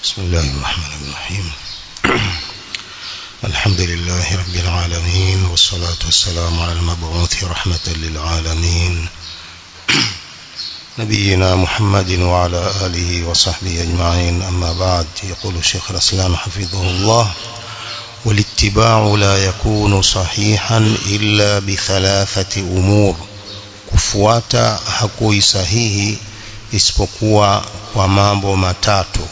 بسم الله الرحمن الرحيم. الحمد لله رب العالمين، والصلاة والسلام على المبعوث رحمة للعالمين نبينا محمد وعلى آله وصحبه أجمعين. أما بعد، يقول الشيخ الإسلام حفظه الله: والاتباع لا يكون صحيحا إلا بثلاثة أمور. kufuata hakui sahihi isipokuwa kwa mambo matatu.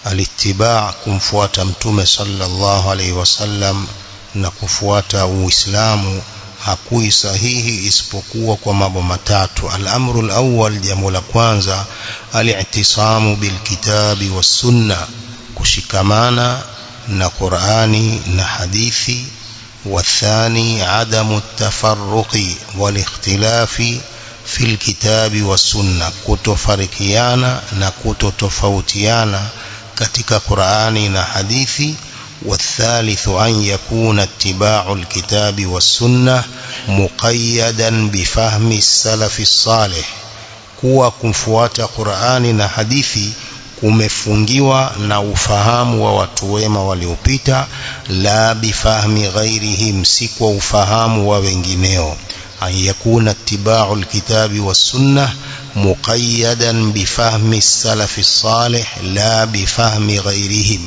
Alitibaa, kumfuata mtume sallallahu alaihi wasallam na kufuata Uislamu, hakui sahihi isipokuwa kwa mambo matatu. Al-amru al-awwal, jambo la kwanza, al-i'tisamu bil-kitabi was-sunna, kushikamana na Qur'ani na hadithi. والثاني عدم التفرق والاختلاف في الكتاب والسنة, kutofarikiana na kutotofautiana katika Qur'ani na hadithi. والثالث أن يكون اتباع الكتاب والسنة مقيدا بفهم السلف الصالح, kuwa kumfuata Qur'ani na hadithi kumefungiwa na ufahamu wa watu wema waliopita, la bifahmi ghairihim, si kwa ufahamu wa wengineo. An yakuna ittiba'u alkitabi was-sunnah muqayyadan bifahmi as-salafi as-salih la bifahmi ghairihim,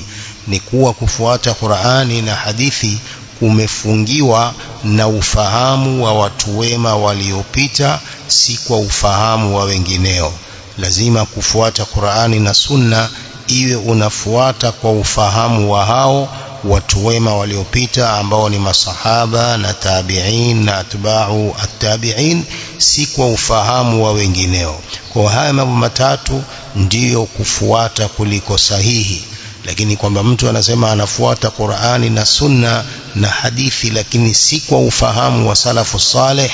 ni kuwa kufuata Qur'ani na hadithi kumefungiwa na ufahamu wa watu wema waliopita, si kwa ufahamu wa wengineo. Lazima kufuata Qur'ani na Sunna iwe unafuata kwa ufahamu wa hao watu wema waliopita ambao ni masahaba na tabi'in na atba'u at-tabi'in, si kwa ufahamu wa wengineo. Kwa haya mambo matatu ndiyo kufuata kuliko sahihi. Lakini kwamba mtu anasema anafuata Qur'ani na Sunna na hadithi lakini si kwa ufahamu wa salafu saleh,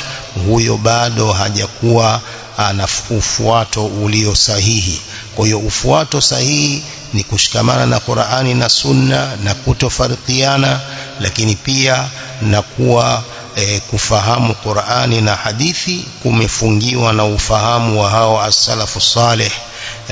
huyo bado hajakuwa ana ufuato ulio sahihi. Kwa hiyo ufuato sahihi ni kushikamana na Qur'ani na Sunna na kutofarikiana, lakini pia na kuwa kufahamu Qur'ani na hadithi kumefungiwa na ufahamu wa hao as-salafu salih,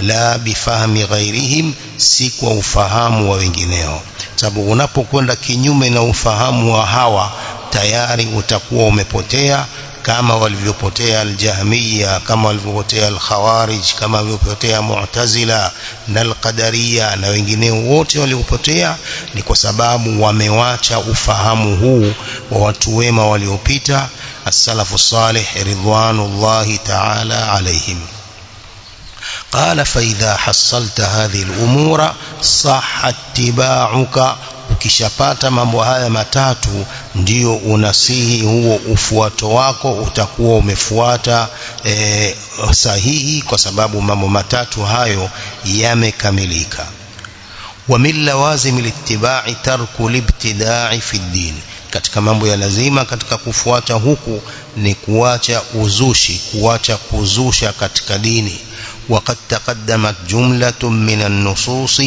la bifahmi ghairihim, si kwa ufahamu wa wengineo. Sababu unapokwenda kinyume na ufahamu wa hawa, tayari utakuwa umepotea, kama walivyopotea al-Jahmiyya, kama walivyopotea al-Khawarij, kama walivyopotea Mu'tazila na al-Qadariyya na wengineo wote waliopotea, ni kwa sababu wamewacha ufahamu huu wa watu wema waliopita as-salafu salih ridwanullahi ta'ala alayhim. قال فإذا حصلت هذه الأمور صح اتباعك, ukishapata mambo haya matatu ndio unasihi huo ufuato wako, utakuwa umefuata sahihi, kwa sababu mambo matatu hayo yamekamilika. Wa min lawazim al-ittiba'i tarku al-ibtida'i fi ad-din, katika mambo ya lazima katika kufuata huku ni kuacha uzushi, kuacha kuzusha katika dini. وقد تقدمت جملة من النصوص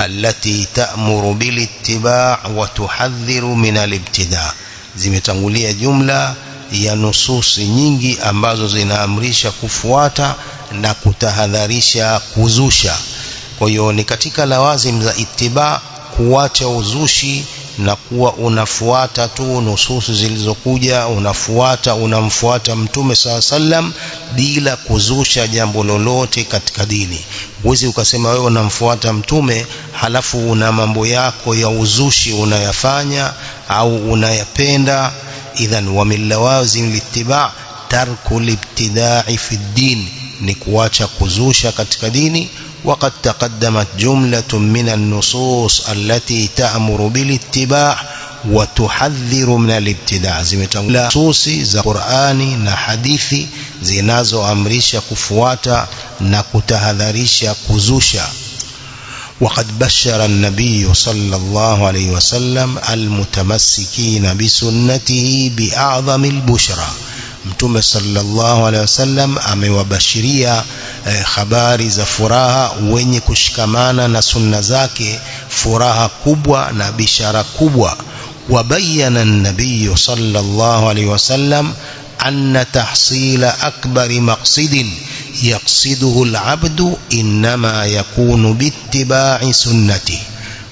التي تأمر بالاتباع وتحذر من الابتداع, zimetangulia jumla ya nususi nyingi ambazo zinaamrisha kufuata na kutahadharisha kuzusha. Kwa hiyo ni katika lawazim za ittiba kuacha uzushi na kuwa unafuata tu nususi zilizokuja, unamfuata mtume sallam bila kuzusha jambo lolote katika dini. Huwezi ukasema wewe unamfuata mtume halafu una mambo yako ya uzushi unayafanya au unayapenda. Idhan wa min lawazim littiba' tarku libtida'i fi ad-din, ni kuacha kuzusha katika dini. وقد تقدمت جملة من النصوص التي تأمر بالاتباع وتحذر من الابتداع, zimetangulia nususi za Qur'ani na hadithi zinazoamrisha kufuata na kutahadharisha kuzusha. وقد بشر النبي صلى الله عليه وسلم المتمسكين بسنته بأعظم البشرى, Mtume sallallahu alaihi wasallam amewabashiria habari za furaha wenye kushikamana na sunna zake, furaha kubwa na bishara kubwa. Wabayana an-nabiy sallallahu alaihi wasallam أن تحصيل أكبر مقصد يقصده العبد إنما يكون باتباع سنته.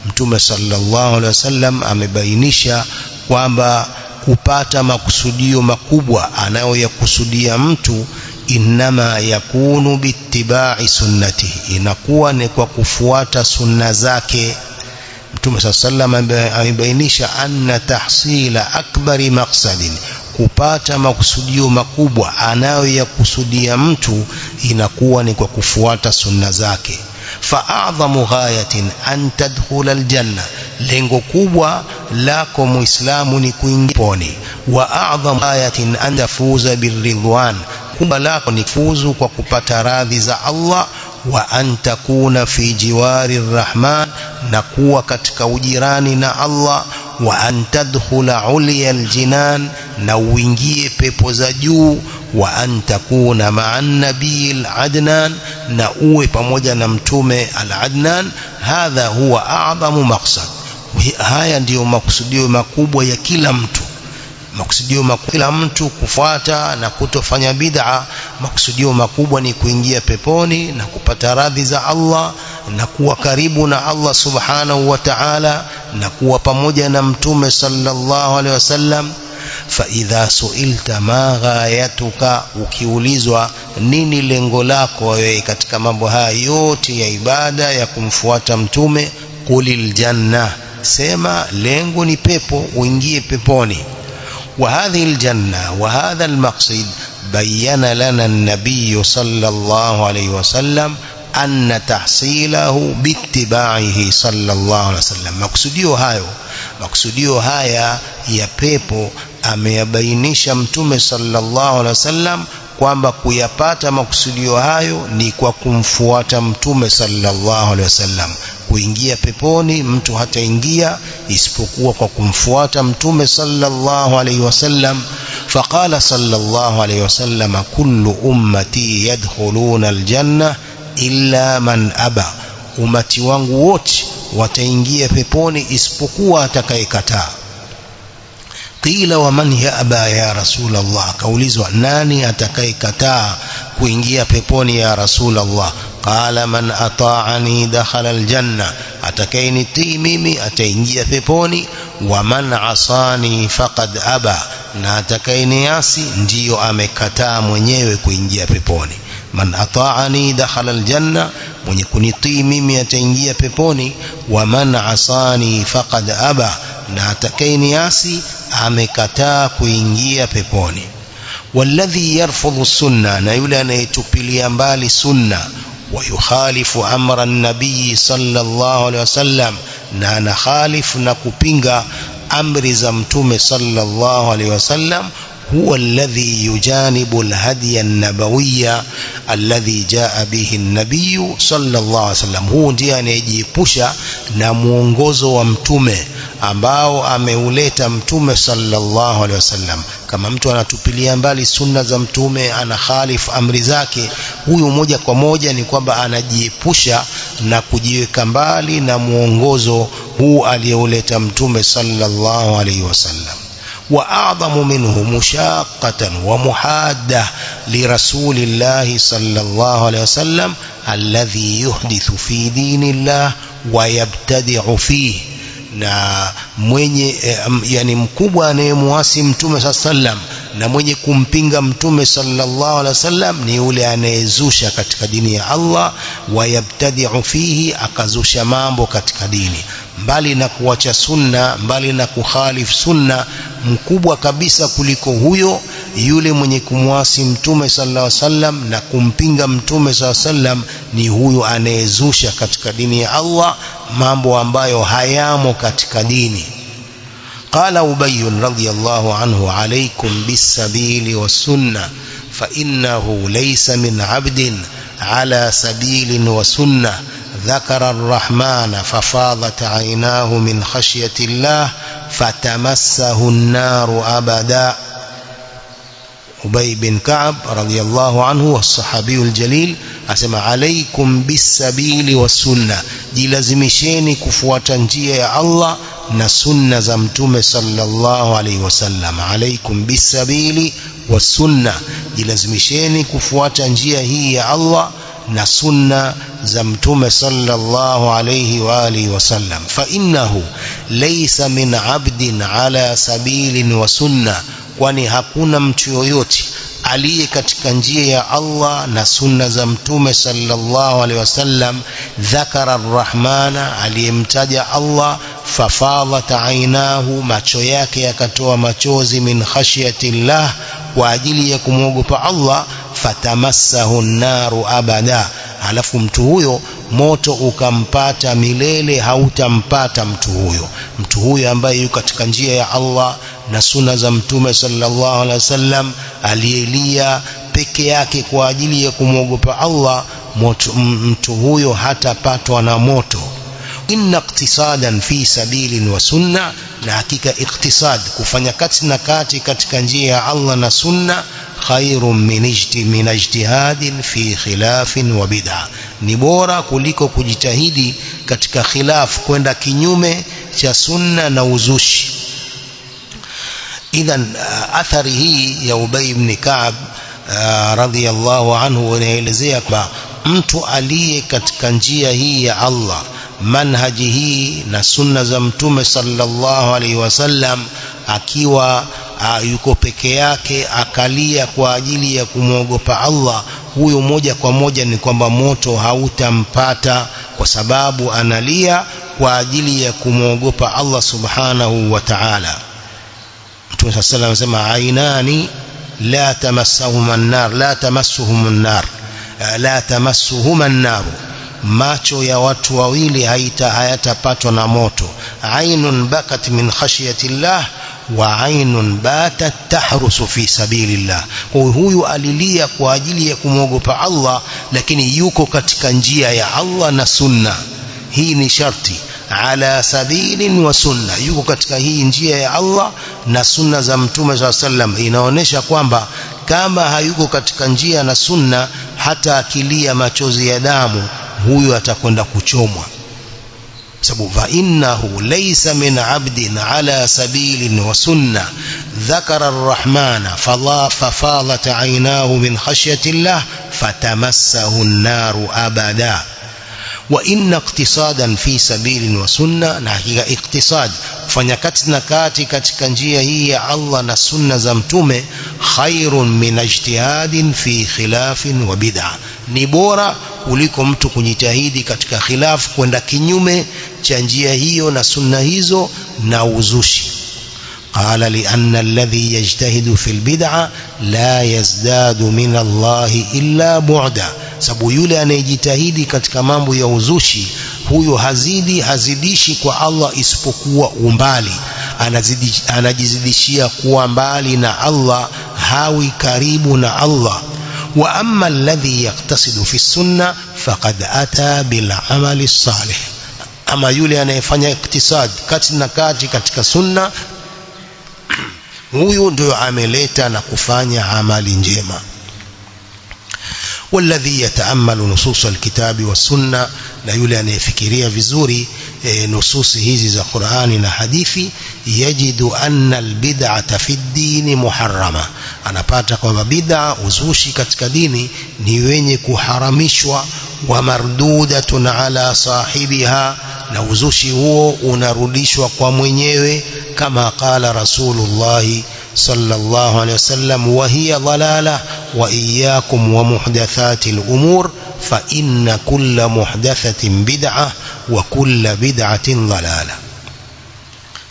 Mtume sallallahu alaihi wasallam amebainisha kwamba kupata makusudio makubwa anayoyakusudia mtu inama yakunu bittiba'i sunnatihi, inakuwa ni kwa kufuata sunna zake. Mtume sallallahu alaihi wasallam amebainisha anna tahsila akbari maqsadin, kupata makusudio makubwa anayoyakusudia mtu inakuwa ni kwa kufuata sunna zake. Fa'adhamu ghayatin an tadkhula aljanna, lengo kubwa lako muislamu ni kuingia peponi. Wa a'dhamu ghayatin an tafuza birridwan, kubwa lako ni kufuzu kwa kupata radhi za Allah. Wa an takuna fi jiwari arrahman, na kuwa katika ujirani na Allah. Wa an tadkhula ulya aljinan, na uingie pepo za juu. Wa an takuna ma'an nabiyil adnan, na uwe pamoja na mtume al-Adnan. Hadha huwa a'zamu maqsad, haya ndiyo makusudio makubwa ya kila mtu. Makusudio makubwa kila mtu kufuata na kutofanya bid'a. Makusudio makubwa ni kuingia peponi na kupata radhi za Allah na kuwa karibu na Allah subhanahu wa ta'ala na kuwa pamoja na mtume sallallahu alaihi wasallam. Fa idha su'ilta ma ghayatuka, ukiulizwa nini lengo lako wewe katika mambo haya yote ya ibada ya kumfuata mtume, qulil janna, sema lengo ni pepo, uingie peponi. وهذه الجنة وهذا المقصد بين لنا النبي صلى الله عليه وسلم أن تحصيله باتباعه صلى الله عليه وسلم. مقصوديو haya ya pepo ameyabainisha mtume sallallahu alaihi wasallam kwamba kuyapata makusudio hayo ni kwa kumfuata mtume sallallahu alaihi wasallam. Kuingia peponi mtu hataingia isipokuwa kwa kumfuata mtume sallallahu alaihi wasallam. Faqala sallallahu alaihi wasallam, kullu ummati yadkhuluna aljanna illa man aba, umati wangu wote wataingia peponi isipokuwa atakayekataa. Qila wa man ya'ba ya Rasulullah, kaulizwa nani atakayekataa kuingia peponi ya Rasulullah? Qala man ata'ani dakhala aljanna, atakayenitii mimi ataingia peponi. Wa man asani faqad aba, na atakayeniasi ndiyo amekataa mwenyewe kuingia peponi. Man ata'ani dakhala aljanna, mwenye kunitii mimi ataingia peponi. Wa man asani faqad aba, na atakayeniasi amekataa kuingia peponi. Walladhi yarfudhu sunna, na yule anayetupilia mbali sunna. Wa yukhalifu amra an-nabii sallallahu alaihi wasallam, na anakhalifu na kupinga amri za mtume sallallahu alaihi wasallam. هو الذي يجانب الهدي النبوي الذي جاء به النبي صلى الله عليه وسلم. هو ndiye anayejiepusha na muongozo wa mtume ambao ameuleta mtume sallallahu alaihi wasallam. Kama mtu anatupilia mbali sunna za mtume, ana khalifu amri zake, huyu moja kwa moja ni kwamba anajiepusha na kujiweka mbali na muongozo huu aliyeuleta mtume sallallahu alaihi wasallam. وأعظم منه مشاقة ومحادة لرسول الله صلى الله عليه وسلم الذي يحدث في دين الله ويبتدع فيه. na mwenye yani mkubwa anayemuasi mtume sallam na mwenye kumpinga mtume sallallahu alaihi wasallam ni yule anayezusha katika dini ya Allah, wayabtadi'u fihi, akazusha mambo katika dini. Mbali na kuacha sunna, mbali na kukhalifu sunna, mkubwa kabisa kuliko huyo yule mwenye kumwasi mtume sallallahu alaihi wasallam na kumpinga mtume sallallahu alaihi wasallam ni huyo anayezusha katika dini ya Allah mambo ambayo hayamo katika dini. قال أبي رضي الله عنه عليكم بالسبيل والسنة فإنه ليس من عبد على سبيل وسنة ذكر الرحمن ففاضت عيناه من خشية الله فتمسه النار أبدا. أبي بن كعب رضي الله عنه والصحابي الجليل أسمع عليكم بالسبيل والسنة, jilazimisheni kufuata njia ya Allah na sunna za mtume sallallahu alaihi wasallam. Alaikum bisabili wasunna, jilazimisheni kufuata njia hii ya Allah na sunna za mtume sallallahu alayhi wa alihi wasallam. Fa innahu laysa min abdin ala sabilin wa sunna, kwani hakuna mtu yoyote aliye katika njia ya Allah na sunna za mtume sallallahu alayhi wasallam, dhakara arrahmana, aliyemtaja Allah, fafadat ainahu, macho yake yakatoa machozi, min khashyatillah, kwa ajili ya kumwogopa Allah, fatamassahu an-naru abada, alafu mtu huyo moto ukampata milele, hautampata mtu huyo ambaye yuko katika njia ya Allah na sunna za mtume sallallahu alaihi wasallam, aliyelia peke yake kwa ajili ya kumwogopa Allah, mtu huyo hatapatwa na moto. Inna iqtisadan fi sabilin wa sunna, na hakika iktisad, kufanya kati na kati katika njia ya Allah na sunna, khairun min ijtihadin fi khilafin wa bid'ah, ni bora kuliko kujitahidi katika khilaf, kwenda kinyume cha sunna na uzushi. Idhan athari hii ya Ubay ibn Ka'b radhiyallahu anhu inaelezea kwa mtu aliye katika njia hii ya Allah, manhaji hii na sunna za mtume sallallahu alaihi wasallam, akiwa yuko peke yake akalia kwa ajili ya kumwogopa Allah, huyo moja kwa moja ni kwamba moto hautampata, kwa sababu analia kwa ajili ya kumwogopa Allah subhanahu wa ta'ala. Mtume sallallahu alaihi wasallam anasema, ainani la tamassuhum an-nar, macho ya watu wawili hayatapatwa na moto. Ainun bakat min khashyatillah wa ainun batat tahrusu fi sabilillah, huyu alilia kwa ajili ya kumwogopa Allah, lakini yuko katika njia ya Allah na sunna. Hii ni sharti, ala sabilin wa sunna, yuko katika hii njia ya Allah na sunna za mtume sallallahu alaihi wasallam. Inaonyesha kwamba kama hayuko katika njia na sunna, hata akilia machozi ya damu, huyu atakwenda kuchomwa. sababu fa innahu laysa min abdin ala sabilin wa sunna dhakara arrahmana fafadat aynahu min khashyatillah fatamassahu an-naru abada. Wa inna iqtisadan fi sabilin wa sunna, na hakika iqtisad, kufanya kati na kati katika njia hii ya Allah na sunna za mtume, khairun min ijtihadin fi khilafin wa bid'ah, ni bora kuliko mtu kujitahidi katika khilaf, kwenda kinyume cha njia hiyo na sunna hizo na uzushi. قال لأن الذي يجتهد في البدعة لا يزداد من الله إلا بعدا, sababu yule anayejitahidi katika mambo ya uzushi, huyo hazidishi kwa Allah isipokuwa umbali, anajizidishia kuwa mbali na Allah, hawi karibu na Allah. Wa amma alladhi yaqtasidu fi sunna faqad ata bil amali salih, ama yule anayefanya iktisad kati na kati katika sunna, huyu ndio ameleta na kufanya amali njema. والذي يتأمل نصوص الكتاب والسنة, na yule anayefikiria vizuri nususi hizi za Qur'ani na hadithi, yajidu anna albid'ata fi ad-din muharrama, anapata kwamba bid'a, uzushi katika dini ni wenye kuharamishwa, wa mardudatun ala sahibiha, na uzushi huo unarudishwa kwa mwenyewe, kama qala Rasulullah sallallahu alayhi wasallam, wa hiya dhalala wa iyyakum wa muhdathatil umur fa inna kulla muhdathatin bid'ah wa kulla bid'atin dhalala.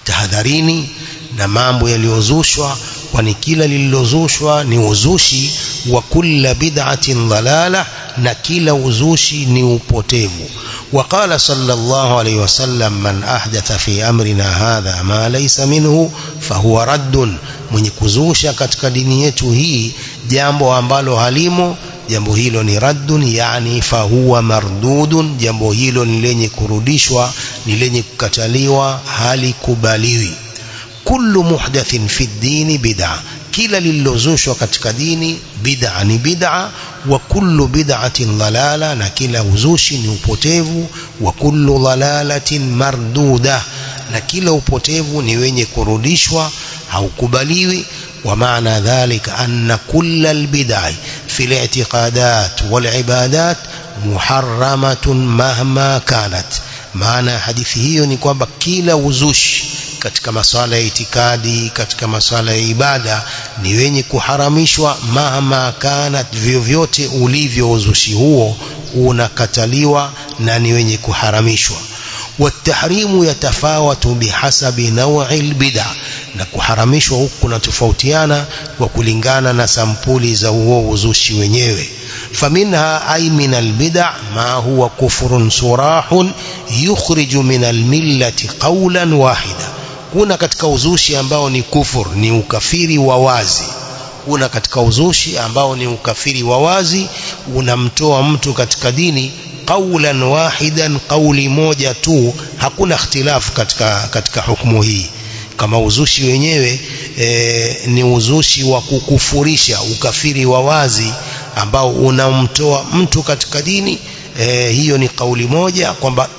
Tahadharini na mambo yaliyozushwa, kwani kila lililozushwa ni uzushi, wa kulla bid'atin dhalala, na kila uzushi ni upotevu. وقال صلى الله عليه وسلم من أحدث في أمرنا هذا ما ليس منه فهو رد, mwenye kuzusha katika dini yetu hii jambo ambalo halimo, jambo hilo ni raddun, yani fahuwa mardudun, jambo hilo ni lenye kurudishwa, ni lenye kukataliwa, halikubaliwi. Kullu muhdathin fi ddini bid'a, kila lililozushwa katika dini bid'a ni bid'a, wa kullu bid'atin dhalala, na kila uzushi ni upotevu, wa kullu dhalalatin marduda, na kila upotevu ni wenye kurudishwa, haukubaliwi. Wa maana dhalika anna kulla albid'i fi al-i'tiqadat wal-ibadat muharramatun mahma kanat. Maana hadithi hiyo ni kwamba kila uzushi katika masuala ya itikadi, katika masuala ya ibada ni wenye kuharamishwa, mahma kanat, vyovyote ulivyo uzushi huo unakataliwa na ni wenye kuharamishwa. والتحريم يتفاوت بحسب نوع البدع, na kuharamishwa huku kunatofautiana kwa kulingana na sampuli za huo uzushi wenyewe. فمنها أي من البدع ما هو كفر صراح يخرج من الملة قولا واحدا. kuna katika uzushi ambao ni kufur, ni ukafiri wa wazi. kuna katika uzushi ambao ni ukafiri wa wazi, unamtoa mtu katika dini qawlan wahidan, qawli moja tu, hakuna ikhtilafu katika hukumu hii. Kama uzushi wenyewe ni uzushi wa kukufurisha, ukafiri wa wazi ambao unamtoa mtu katika dini, hiyo ni kauli moja kwamba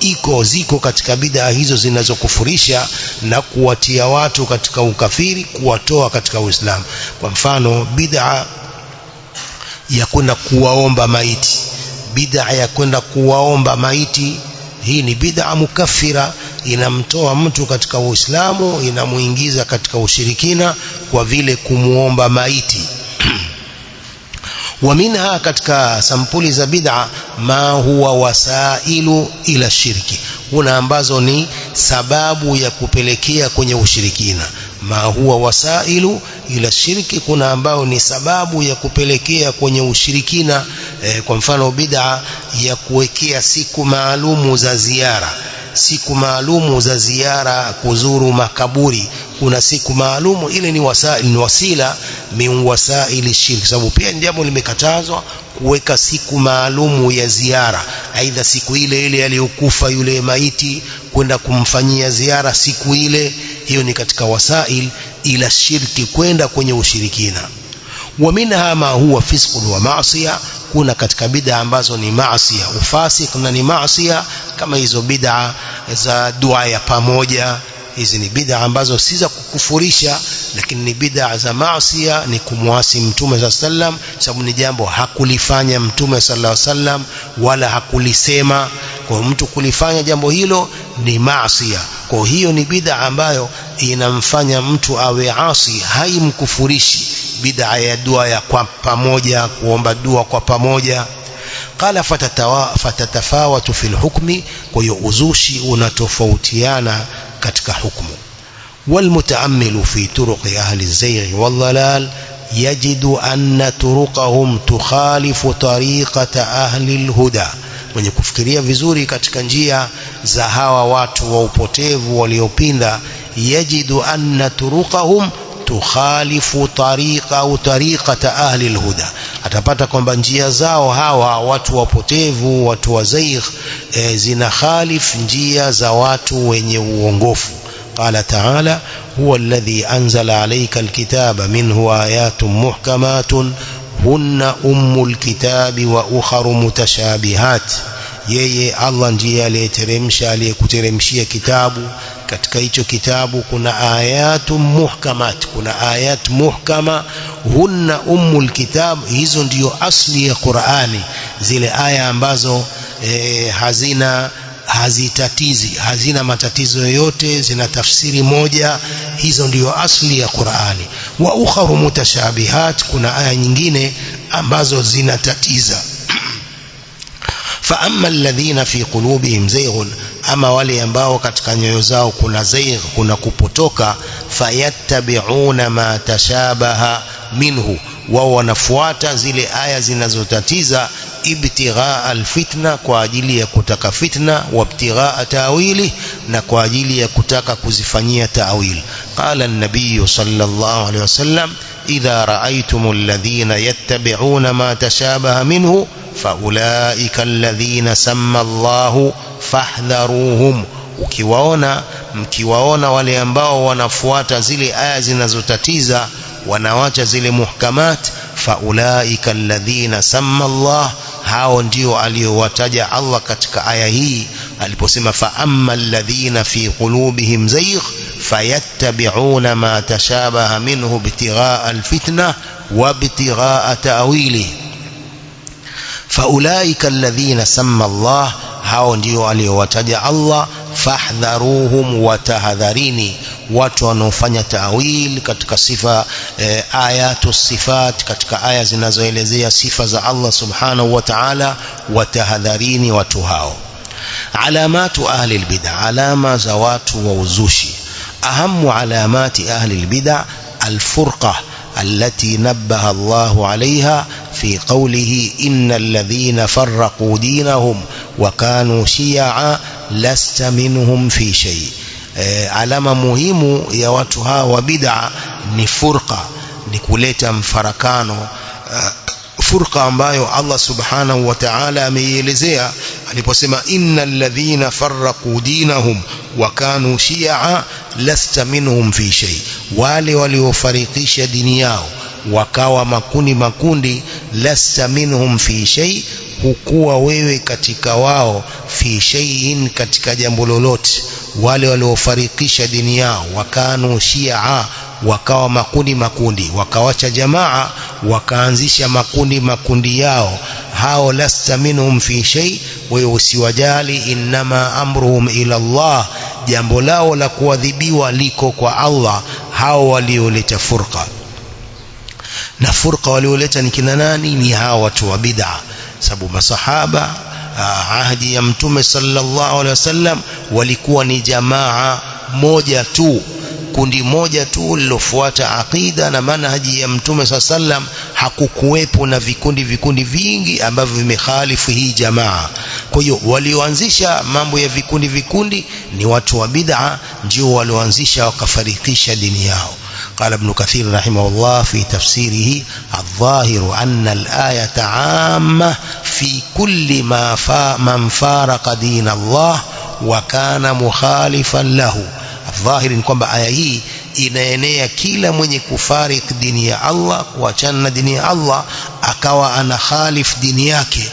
ziko katika bid'a hizo zinazokufurisha na kuwatia watu katika ukafiri, kuwatoa katika Uislamu. Kwa mfano bid'a ya kwenda kuwaomba maiti, bid'a ya kwenda kuwaomba maiti, hii ni bid'a mukaffira, inamtoa mtu katika Uislamu, inamuingiza katika ushirikina kwa vile kumuomba maiti. ومنها katika sampuli za bid'a ma huwa wasailu ila shirki, kuna ambazo ni sababu ya kupelekea kwenye ushirikina. Ma huwa wasailu ila shirki, kuna ambao ni sababu ya kupelekea kwenye ushirikina. Kwa mfano bid'a ya kuwekea siku maalumu za ziara, siku maalumu za ziara, kuzuru makaburi, kuna siku maalumu, ile ni wasila min wasaili shirki. Sababu pia jambo limekatazwa kuweka siku maalumu ya ziara, aidha siku ile aliyokufa yule maiti kwenda kumfanyia ziara siku ile, hiyo ni katika wasail ila shirki, kwenda kwenye ushirikina. Wa minha ma huwa fisqun wa ma'siyah, kuna katika bid'a ambazo ni maasiya, ufasik na ni maasiya, kama hizo bid'a za dua ya pamoja. Hizi ni bid'a ambazo si za kukufurisha, lakini ni bid'a za maasiya, ni kumwasi Mtume sallallahu alaihi wasallam, sababu ni jambo hakulifanya Mtume sallallahu alaihi wasallam wala hakulisema. Kwa mtu kulifanya jambo hilo ni maasiya. Kwa hiyo ni bid'a ambayo inamfanya mtu awe asi, haimkufurishi. Bid'a ya dua ya kwa pamoja, kuomba dua kwa pamoja. Qala fatatafawatu fil hukmi, kwa hiyo uzushi unatofautiana katika hukumu. والمتأمل في طرق أهل الزيغ والضلال يجد أن طرقهم تخالف طريقة أهل الهدى. mwenye kufikiria vizuri katika njia za hawa watu wa upotevu waliopinda, yajidu anna turuqahum tukhalifu tariqata ahli alhuda, atapata kwamba njia zao hawa watu wapotevu, watu wa zaigh, zina khalif njia za watu wenye uongofu. قال تعالى هو الذي أنزل عليك الكتاب منه آيات محكمات هن أم الكتاب وأخر متشابهات. yeye Allah ndiye aliyekuteremshia kitabu, katika hicho kitabu kuna ayatu muhkamat, kuna ayat muhkama, hunna ummul kitab, hizo ndiyo asli ya Qur'ani, zile aya ambazo hazina matatizo yoyote, zina tafsiri moja, hizo ndiyo asli ya Qur'ani. Wa ukharu mutashabihat, kuna aya nyingine ambazo zinatatiza. Fa amma alladhina fi qulubihim zayghun, ama wale ambao katika nyoyo zao kuna zaigh, kuna kupotoka, fayattabi'una ma tashabaha minhu, wao wanafuata zile aya zinazotatiza, ibtighaa alfitna, kwa ajili ya kutaka fitna, wa ibtighaa ta'wili, na kwa ajili ya kutaka kuzifanyia ta'wil. Qala an-nabiy sallallahu alayhi wasallam idha ra'aytumul ladhina yattabi'una ma tashabaha minhu faulaika alladhina samma Allahu fahdharuhum, mkiwaona wale ambao wanafuata zile aya zinazotatiza, wanawacha zile muhkamat. Faulaika alladhina samma Allah, hao ndio aliowataja Allah katika aya hii aliposema fa amma alladhina fi qulubihim zayg fayattabi'una ma tashabaha minhu ibtigha'a alfitna wa ibtigha'a ta'wilihi. Faulaika alladhina samma Allah, hao ndio aliowataja Allah. Fahdharuhum wa tahadharini, watu wanaofanya ta'wil katika sifa ayatu sifat, katika aya zinazoelezea sifa za Allah subhanahu wa ta'ala. Wa tahadharini watu hao. Alamatu ahli albid'ah, alama za watu wa uzushi. Ahamu alamati ahli albid'ah alfurqa التي نبه الله عليها في قوله إن الذين فرقوا دينهم وكانوا شيعا لست منهم في شيء. alama muhimu ya watu hawa wa bid'a ni furqa, ni kuleta mfarakano. Furqa ambayo Allah subhanahu wa ta'ala ameielezea aliposema innal ladhina farraqu dinahum wa kanu shi'a lasta minhum fi shay, wale waliofarikisha dini yao wakawa makundi, lasta minhum fi shay, hukuwa wewe katika wao, fi shay'in, katika jambo lolote. Wale waliofarikisha dini yao wakanu shi'a, wakawa makundi, wakawacha jamaa wakaanzisha makundi yao, hao lasta minhum fi shay, wewe usiwajali. Innama amruhum ila Allah, jambo lao la kuadhibiwa liko kwa Allah. Hao walioleta furqa, na furqa walioleta ni kina nani? Ni hao watu wa bid'a. Sababu masahaba ahadi ya mtume sallallahu alaihi wasallam walikuwa ni jamaa moja tu, kundi moja tu lilofuata aqida na manhaji ya mtume sallam. Hakukuwepo na vikundi vingi ambavyo vimekhalifu hii jamaa. Kwa hiyo walioanzisha mambo ya vikundi ni watu wa bid'a, ndio walioanzisha wakafarikisha dini yao. قال ابن كثير رحمه الله في تفسيره الظاهر أن الآية عامة في كل من فارق دين الله وكان مخالفا له. الظاهر ni kwamba aya hii inaenea kila mwenye kufarik dini ya Allah, kuachana dini ya Allah akawa ana khalif dini yake.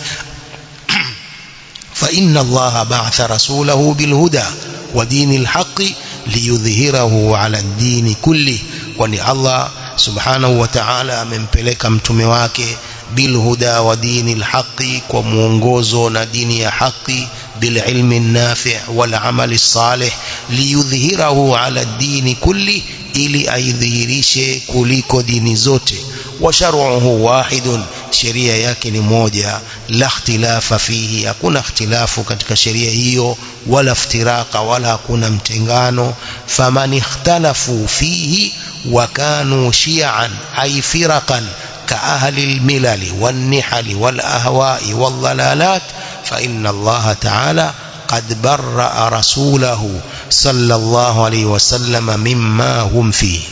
fa inna Allah ba'atha rasulahu bil huda wa dinil haqqi liyudhhirahu ala ad-din kulli, kwani Allah subhanahu wa ta'ala amempeleka mtume wake bil huda wa dinil haqqi, kwa muongozo na dini ya haki, bil ilmi nafi' wal amali salih, liyudhhirahu ala ad-din kulli, ili aidhihirishe kuliko dini zote. Wa shar'uhu wahidun, sheria yake ni moja. La ikhtilafa fihi, hakuna ikhtilafu katika sheria hiyo, wala iftiraqa, wala hakuna mtengano. Faman ikhtalafu fihi wa kanu shi'an ay firaqan ka ahli al-milal wan-nihal wal-ahwa'i wal-dhalalat, fa inna Allah ta'ala qad barra'a rasulahu sallallahu alayhi wasallam mimma hum fihi.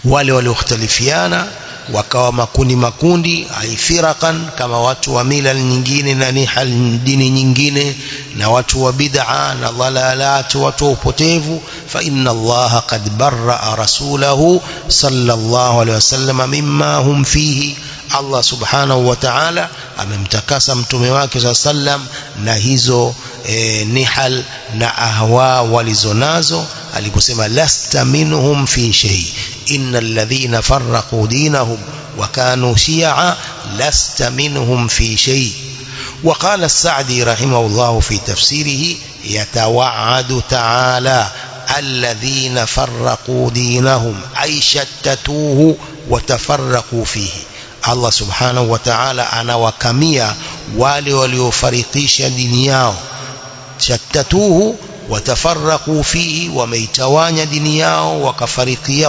Wale waliokhtalifiana wakawa makundi, aifirakan, kama watu wa milal nyingine na nihal dini nyingine, na watu wa bid'a na dhalalat, watu upotevu. Fa inna Allah qad barra'a rasulahu sallallahu alayhi wasallam mimma hum fihi, Allah subhanahu wa ta'ala amemtakasa mtume wake sallam na hizo nihal na ahwa walizonazo, aliposema lasta minhum fi shay, innal ladhina farraqu dinahum wa kanu shi'a lasta minhum fi shay. وقال السعدي رحمه الله في تفسيره يتوعد تعالى الذين فرقوا دينهم أي شتتوه وتفرقوا فيه. Allah subhanahu wa ta'ala anawakamia wale waliofarikisha dini yao, shattatuhu watafarraqu fihi, wameitawanya dini yao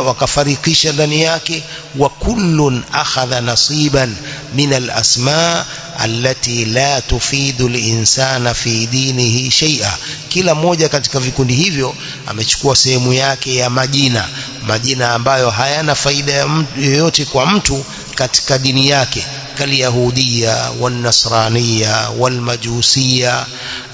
wakafarikisha ndani yake. Wa kullun akhadha nasiban min al-asma allati la tufidu al-insana fi dinihi shay'a, kila mmoja katika vikundi hivyo amechukua sehemu yake ya majina ambayo hayana faida yoyote kwa mtu katika dini yake, kalyahudia والنصرانيه والمجوسيه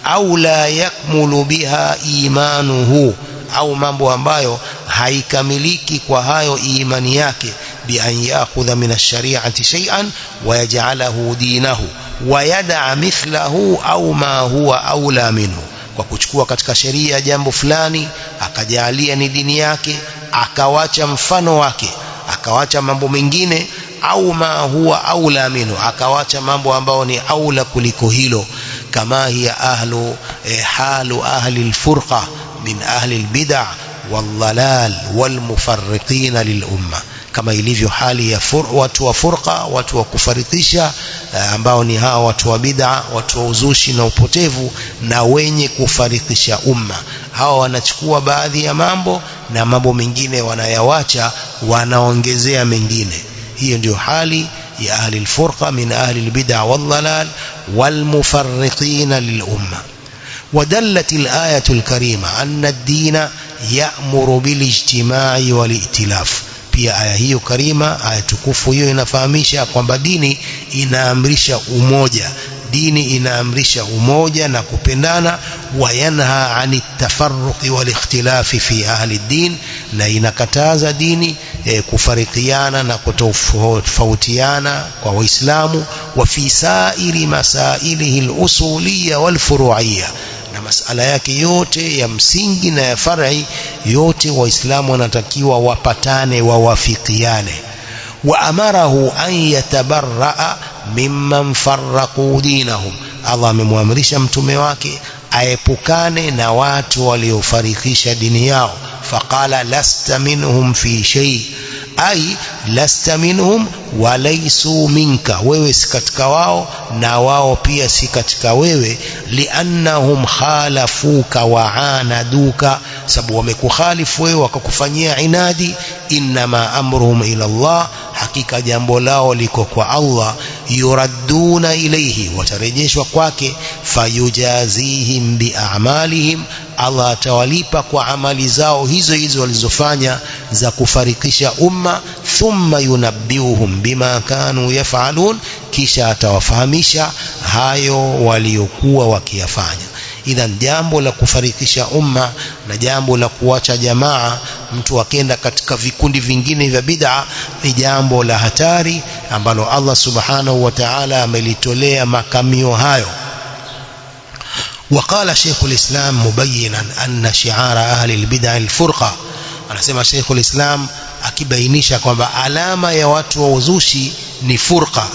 au la yakmulu biha imanuhu, au mambo ambayo haikamiliki kwa hayo imani yake, bi an ya'khudha min ash-shari'ati shay'an wa yaj'alahu dinahu wa yad'a mithlahu au ma huwa aula minhu, kwa kuchukua katika sheria jambo fulani akajalia ni dini yake, akawacha mfano wake, akawacha mambo mengine, au ma huwa aula minhu, akawacha mambo ambao ni aula kuliko hilo. Kama hiya halu ahli al-furqa min ahli al-bid'ah wal-dhalal wal-mufarriqin lil-umma, kama ilivyo hali ya watu wa furqa, watu wa kufarikisha, ambao ni hawa watu wa bid'a, watu wa uzushi na upotevu, na wenye kufarikisha umma. Hawa wanachukua baadhi ya mambo na mambo mengine wanayawacha, wanaongezea mengine. hiyo ndio hali ya ahli al-furqa min ahli al-bid'a wal-dhalal wal-mufarriqin lil-umma. ودلت الآية الكريمة أن الدين يأمر بالاجتماع والائتلاف. Pia aya hiyo karima, aya tukufu hiyo, inafahamisha kwamba dini inaamrisha umoja, dini inaamrisha umoja na kupendana. Wayanha anit tafarruqi wal ikhtilafi fi ahli din, na inakataza dini kufarikiana na kutofautiana kwa Waislamu. Wa fi sairi masailihi al-usuliyya wal furu'iyya, na masala yake yote ya msingi na ya farai yote Waislamu wanatakiwa wapatane, wawafikiane. Wa amarahu an yatabarra'a mimman farraqu dinahum, Allah amemwamrisha mtume wake aepukane na watu waliofarikisha dini yao. Faqala lasta minhum fi shay, ay lasta minhum wa laysu minka, wewe si katika wao na wao pia si katika wewe. Liannahum khalafuka wa anaduka, sababu wamekukhalifu wewe wakakufanyia inadi. Innama amruhum ila Allah, hakika jambo lao liko kwa Allah. Yuradduna ilayhi, watarejeshwa kwake. Fayujazihim bi'amalihim, Allah atawalipa kwa amali zao hizo hizo walizofanya za kufarikisha umma. Thumma yunabbiuhum bima kanu yaf'alun, kisha atawafahamisha hayo waliokuwa wakiyafanya. Idhan, jambo la kufarikisha umma na jambo la kuacha jamaa, mtu akenda katika vikundi vingine vya bid'a, ni jambo la hatari ambalo Allah subhanahu wa ta'ala amelitolea makamio hayo. وقال شيخ الإسلام مبينا أن شعار أهل البدع الفرقة. anasema Sheikh al-Islam akibainisha kwamba alama ya watu wa uzushi ni furqa,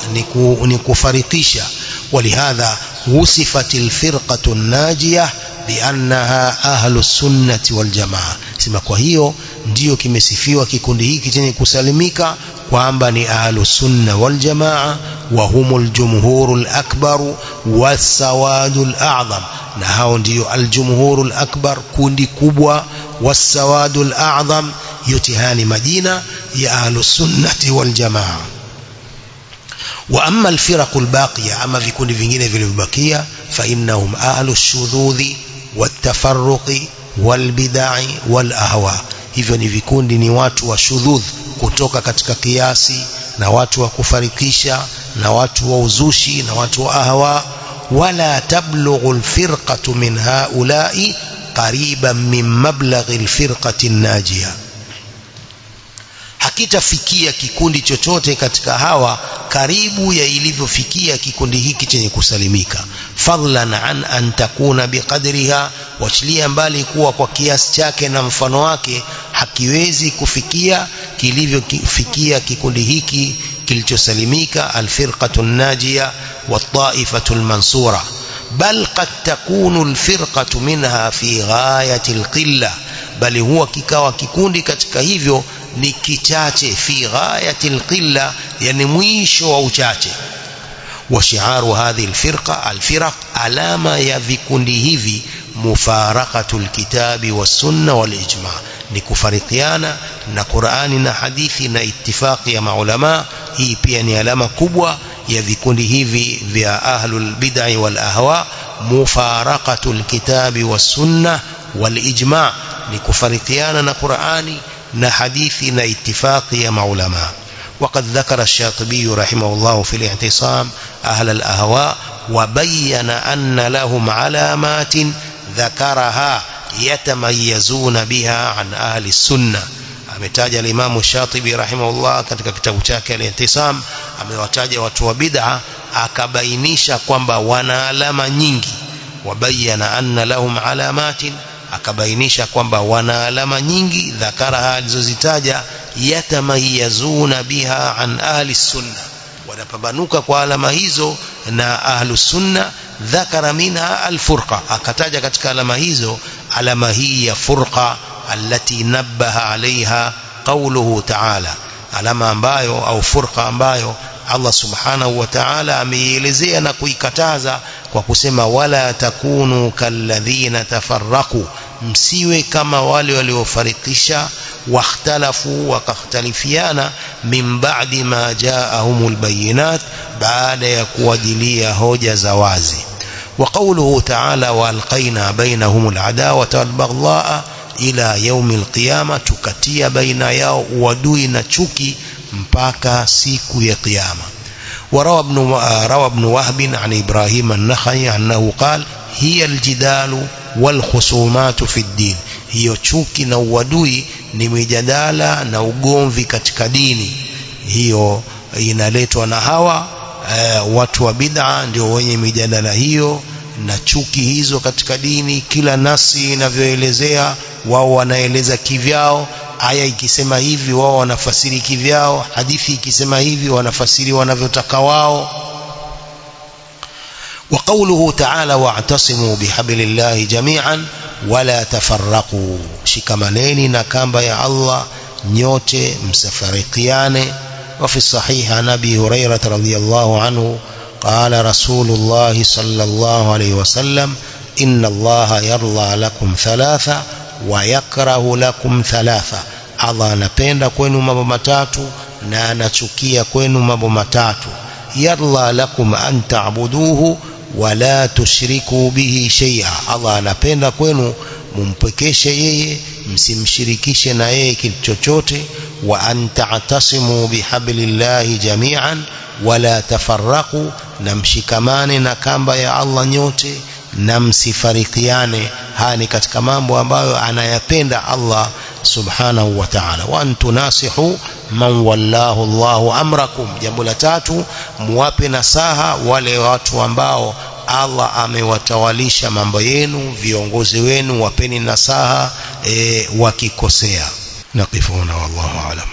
ni kufarikisha. Walihadha wusifatil firqatu najiyah biannaha ahlus sunnati wal jamaa, sema kwa hiyo ndio kimesifiwa kikundi hiki chenye kusalimika kwamba ni ahlus sunna wal jamaa. Wa humul jumhurul akbar wasawadul a'zam, na hao ndio aljumhurul akbar, kundi kubwa, wasawadul a'zam, yote haya ni majina ya ahlus sunnati wal jamaa. Wa amma alfiraqul baqiya, ama vikundi vingine vilivyobakia, fa innahum ahlus shudhudhi wattafarruqi walbid'i wal ahwa. Hivyo ni vikundi, ni watu wa shudhudh, kutoka katika kiasi, na watu wa kufarikisha, na watu wa uzushi, na watu wa ahwa. Wala tablughu alfirqatu min haula'i qariban min mablaghi alfirqati an-najiyah, hakitafikia kikundi chochote katika hawa karibu ya ilivyofikia kikundi hiki chenye kusalimika. Fadlan an takuna biqadriha, wachilia mbali kuwa kwa kiasi chake na mfano wake hakiwezi kufikia kilivyofikia kikundi hiki kilichosalimika, alfirqatu an-najiyah wat-ta'ifatu al-mansura. Bal qad takunu alfirqatu minha fi ghayati alqilla, bali huwa kikawa kikundi katika hivyo ni kichache, fi ghayati alqilla, yani mwisho wa uchache. Wa shi'aru hadhihi alfiraq, alama ya vikundi hivi, mufaraqatul kitabi was sunna wal ijma, ni kufarikiana na Qur'ani na hadithi na ittifaqi ya maulama. Hii pia ni alama kubwa ya vikundi hivi vya ahlul bid'ah wal ahwa. Mufaraqatul kitabi was sunna wal ijma, ni kufarikiana na Qur'ani na hadithi na ittifaqi ya maulama. وقد ذكر الشاطبي رحمه الله في الاعتصام أهل الأهواء وبين أن لهم علامات ذكرها yatamayazuna biha an ahli sunna. Ametaja al-Imam Shatibi rahimahullah katika kitabu chake al-Intisam, amewataja watu wa bid'a, akabainisha kwamba wana alama nyingi. Wabayana anna lahum alamatin, akabainisha kwamba wana alama nyingi, dhakara alizozitaja, yatamayazuna biha an ahli sunna, wanapambanuka kwa alama hizo na ahlu sunna. Dhakara minha alfurqa, akataja katika alama hizo alama hii ya furqa allati nabbaha alaiha qawluhu ta'ala, alama ambayo au furqa ambayo Allah subhanahu wa ta'ala ameielezea na kuikataza kwa kusema wala takunu kalladhina tafarraqu, msiwe kama wale waliofarikisha, wakhtalafu wakhtalifiana, min ba'di ma ja'ahumul bayinat, baada ya kuwajilia hoja za wazi. Wa qawluhu ta'ala wa alqaina bainahumul adawata wal baghdha ila yaumil qiyama, tukatia baina yao uadui na chuki mpaka siku ya kiyama. وروى ابن وهب عن إبراهيم النخعي أنه قال هي الجدال والخصومات في الدين, hiyo chuki na uadui ni mijadala na ugomvi katika dini. Hiyo inaletwa na hawa watu wa bid'a, ndio wenye mijadala hiyo na chuki hizo katika dini. Kila nasi inavyoelezea, wao wanaeleza kivyao. Aya ikisema hivi, wao wanafasiri kivyao. Hadithi ikisema hivi, wanafasiri wanavyotaka wao. Wa qawluhu ta'ala wa'tasimu bihablillahi jami'an wala tafarraqu, shikamaneni na kamba ya Allah nyote, msifarikiane. Wa fi sahih an Abi Hurairah radhiyallahu anhu qala Rasulullah sallallahu alayhi wasallam inna Allah yarda lakum thalatha wa yakrahu lakum thalatha, Allah anapenda kwenu mambo matatu na anachukia kwenu mambo matatu. Yarda lakum an ta'buduhu wa la tushriku bihi shay'a, Allah anapenda kwenu mumpekeshe yeye, msimshirikishe na yeye kitu chochote. Wa an ta'tasimu bihablillahi jami'an wa la tafarraqu, na mshikamane na kamba ya Allah nyote na msifarikiane. Haya ni katika mambo ambayo anayapenda Allah subhanahu wa ta'ala. Wa antunasihu man wallahu Allahu amrakum, jambo la tatu, muwape nasaha wale watu ambao Allah amewatawalisha mambo yenu, viongozi wenu, wapeni nasaha wakikosea. Naqifuna wallahu a'lam.